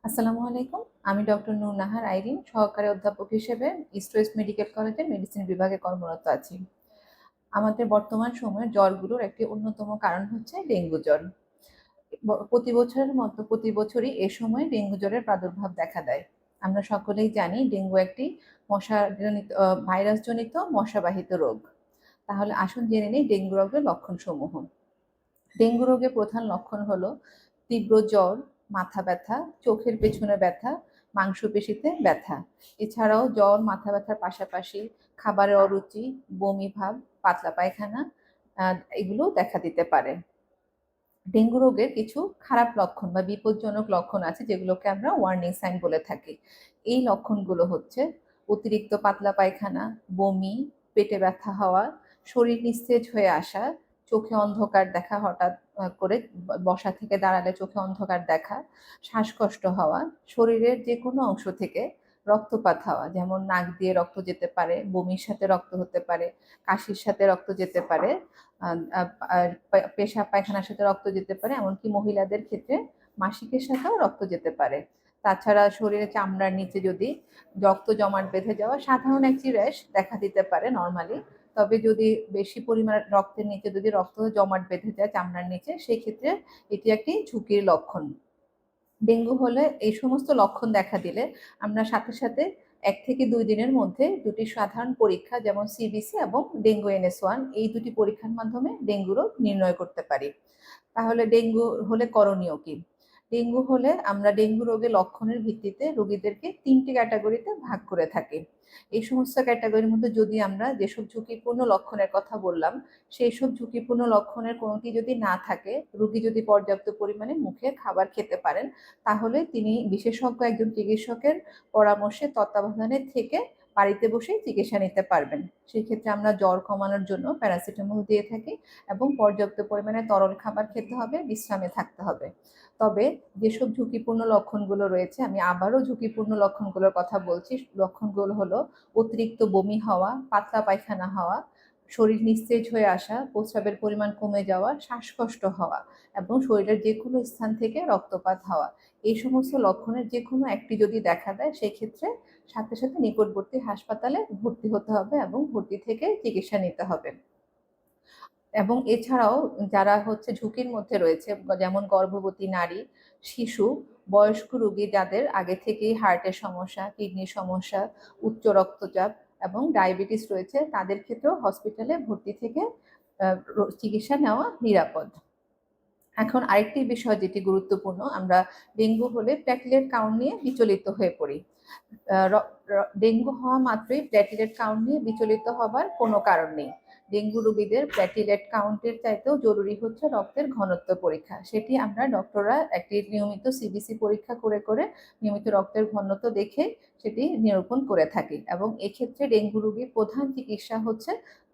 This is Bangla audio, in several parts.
আসসালামু আলাইকুম। আমি ডক্টর নূর নাহার আইরিন, সহকারী অধ্যাপক হিসেবে ইস্ট ওয়েস্ট মেডিকেল কলেজের মেডিসিন বিভাগে কর্মরত আছি। আমাদের বর্তমান সময়ে জ্বরগুলোর একটি অন্যতম কারণ হচ্ছে ডেঙ্গু জ্বর। প্রতি বছরের মতো প্রতি বছরই এ সময় ডেঙ্গু জ্বরের প্রাদুর্ভাব দেখা দেয়। আমরা সকলেই জানি ডেঙ্গু একটি ভাইরাসজনিত মশাবাহিত রোগ। তাহলে আসুন জেনে নিই ডেঙ্গু রোগের লক্ষণসমূহ। ডেঙ্গু রোগের প্রধান লক্ষণ হলো তীব্র জ্বর, মাথা ব্যথা, চোখের পেছনে ব্যথা, মাংসপেশিতে ব্যথা। এছাড়াও জ্বর, মাথা ব্যথার পাশাপাশি খাবারে অরুচি, বমি ভাব, পাতলা পায়খানা এগুলো দেখা দিতে পারে। ডেঙ্গু রোগের কিছু খারাপ লক্ষণ বা বিপজ্জনক লক্ষণ আছে যেগুলোকে আমরা ওয়ার্নিং সাইন বলে থাকি। এই লক্ষণগুলো হচ্ছে অতিরিক্ত পাতলা পায়খানা, বমি, পেটে ব্যথা হওয়া, শরীর নিস্তেজ হয়ে আসা, চোখে অন্ধকার দেখা হঠাৎ করে বসা থেকে দাঁড়ালে চোখে অন্ধকার দেখা, শ্বাসকষ্ট হওয়া, শরীরের যেকোনো অংশ থেকে রক্তপাত হওয়া, যেমন নাক দিয়ে রক্ত যেতে পারে, বমির সাথে রক্ত হতে পারে, কাশির সাথে রক্ত যেতে পারে, পেশাব পায়খানার সাথে রক্ত যেতে পারে, এমনকি মহিলাদের ক্ষেত্রে মাসিকের সাথেও রক্ত যেতে পারে। তাছাড়া শরীরে চামড়ার নিচে যদি রক্ত জমাট বেঁধে যাওয়া সাধারণ একটি র্যাশ দেখা দিতে পারে নর্মালি। তবে যদি বেশি পরিমাণ রক্তের নিচে যদি রক্ত জমাট বেঁধে যায় চামড়ার নিচে, সেই ক্ষেত্রে এটি একটি ঝুঁকির লক্ষণ। ডেঙ্গু হলে এই সমস্ত লক্ষণ দেখা দিলে আমরা সাথে সাথে ১ থেকে ২ দিনের মধ্যে দুটি সাধারণ পরীক্ষা যেমন সিবিসি এবং ডেঙ্গু NS1 এই দুটি পরীক্ষার মাধ্যমে ডেঙ্গু রোগ নির্ণয় করতে পারি। তাহলে ডেঙ্গু হলে করণীয় কি? ডেঙ্গু হলে আমরা ডেঙ্গু রোগের লক্ষণের ভিত্তিতে রোগীদেরকে ৩টি ক্যাটাগরিতে ভাগ করে থাকি। এই সমস্ত ক্যাটাগরির মধ্যে যদি আমরা যেসব ঝুঁকিপূর্ণ লক্ষণের কথা বললাম, সেই সব ঝুঁকিপূর্ণ লক্ষণের কোনোটি যদি না থাকে, রোগী যদি পর্যাপ্ত পরিমাণে মুখে খাবার খেতে পারেন, তাহলে তিনি বিশেষজ্ঞ একজন চিকিৎসকের পরামর্শে তত্ত্বাবধানে থেকে বাড়িতে বসেই চিকিৎসা নিতে পারবেন। সেক্ষেত্রে আমরা জ্বর কমানোর জন্য প্যারাসিটামল দিয়ে থাকি এবং পর্যাপ্ত পরিমাণে তরল খাবার খেতে হবে, বিশ্রামে থাকতে হবে। তবে যেসব ঝুঁকিপূর্ণ লক্ষণগুলো রয়েছে, আমি আবারও ঝুঁকিপূর্ণ লক্ষণগুলোর কথা বলছি। লক্ষণগুলো হলো অতিরিক্ত বমি হওয়া, পাতলা পায়খানা হওয়া, শরীর নিস্তেজ হয়ে আসা, প্রস্রাবের পরিমাণ কমে যাওয়া, শ্বাসকষ্ট হওয়া এবং শরীরের যেকোনো স্থান থেকে রক্তপাত হওয়া। এই সমস্ত লক্ষণের যেকোনো একটি যদি দেখা দেয়, সেক্ষেত্রে সাথে সাথে নিকটবর্তী হাসপাতালে ভর্তি হতে হবে এবং ভর্তি থেকে চিকিৎসা নিতে হবে। এবং এছাড়াও যারা হচ্ছে ঝুঁকির মধ্যে রয়েছে যেমন গর্ভবতী নারী, শিশু, বয়স্ক রোগী যাদের আগে থেকেই হার্টের সমস্যা, কিডনির সমস্যা, উচ্চ রক্তচাপ এবং ডায়াবেটিস রয়েছে, তাদের ক্ষেত্রেও হসপিটালে ভর্তি থেকে চিকিৎসা নেওয়া নিরাপদ। এখন আরেকটি বিষয় যেটি গুরুত্বপূর্ণ, আমরা ডেঙ্গু হলে প্লেটলেট কাউন্ট নিয়ে বিচলিত হয়ে পড়ি। ডেঙ্গু হওয়া মাত্রই প্লেটলেট কাউন্ট নিয়ে বিচলিত হবার কোনো কারণ নেই। ডেঙ্গু রোগীদের প্লেটলেট কাউন্টের চাইতেও জরুরি হচ্ছে রক্তের ঘনত্ব পরীক্ষা। সেটি আমরা ডক্টররা একটি নিয়মিত সিবিসি পরীক্ষা করে করে নিয়মিত রক্তের ঘনত্ব দেখে সেটি নিরূপণ করে থাকি এবং এক্ষেত্রে ডেঙ্গু রোগীর প্রধান চিকিৎসা হচ্ছে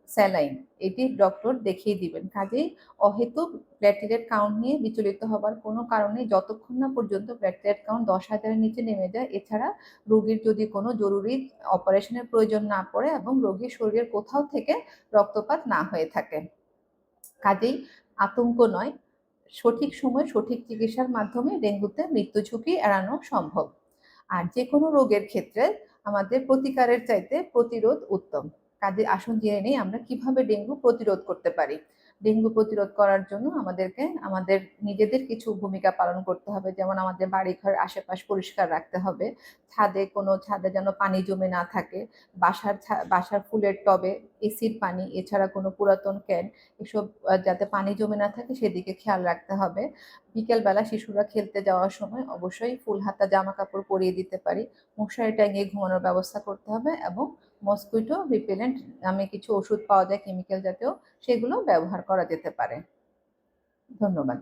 স্যালাইন। এটি ডক্টর দেখিয়ে দিবেন। কাজেই অহেতুক প্লেটলেট কাউন্ট নিয়ে বিচলিত হবার কোনো কারণ নেই যতক্ষণ না পর্যন্ত প্লেটলেট কাউন্ট ১০,০০০ এর নিচে নেমে যায়। এছাড়া রোগীর যদি কোনো জরুরি অপারেশনের প্রয়োজন না পড়ে এবং রোগীর শরীরের কোথাও থেকে রক্তপাত না হয়ে থাকে। কাজেই আতঙ্ক নয়, সঠিক সময়ে সঠিক চিকিৎসার মাধ্যমে ডেঙ্গুতে মৃত্যু ঝুঁকি এড়ানো সম্ভব। আর যেকোনো রোগের ক্ষেত্রে আমাদের প্রতিকারের চাইতে প্রতিরোধ উত্তম। কাজেই আসুন জেনে নেই আমরা কিভাবে ডেঙ্গু প্রতিরোধ করতে পারি। ডেঙ্গু প্রতিরোধ করার জন্য আমাদেরকে আমাদের নিজেদের কিছু ভূমিকা পালন করতে হবে। যেমন আমাদের বাড়িঘরের আশেপাশ পরিষ্কার রাখতে হবে। ছাদে যেন পানি জমে না থাকে। বাসার ফুলের টবে এসিড পানি এছাড়া কোনো পুরাতন ক্যান এসব যাতে পানি জমে না থাকে সেদিকে খেয়াল রাখতে হবে। বিকেলবেলা শিশুরা খেলতে যাওয়ার সময় অবশ্যই ফুল হাতা জামাকাপড় পরিয়ে দিতে পারি। মশারি টাঙিয়ে ঘুমানোর ব্যবস্থা করতে হবে এবং মসকুইটো রিপেলেন্ট নামে কিছু ওষুধ পাওয়া যায় কেমিক্যাল জাতীয়, সেগুলো ব্যবহার করা যেতে পারে। ধন্যবাদ।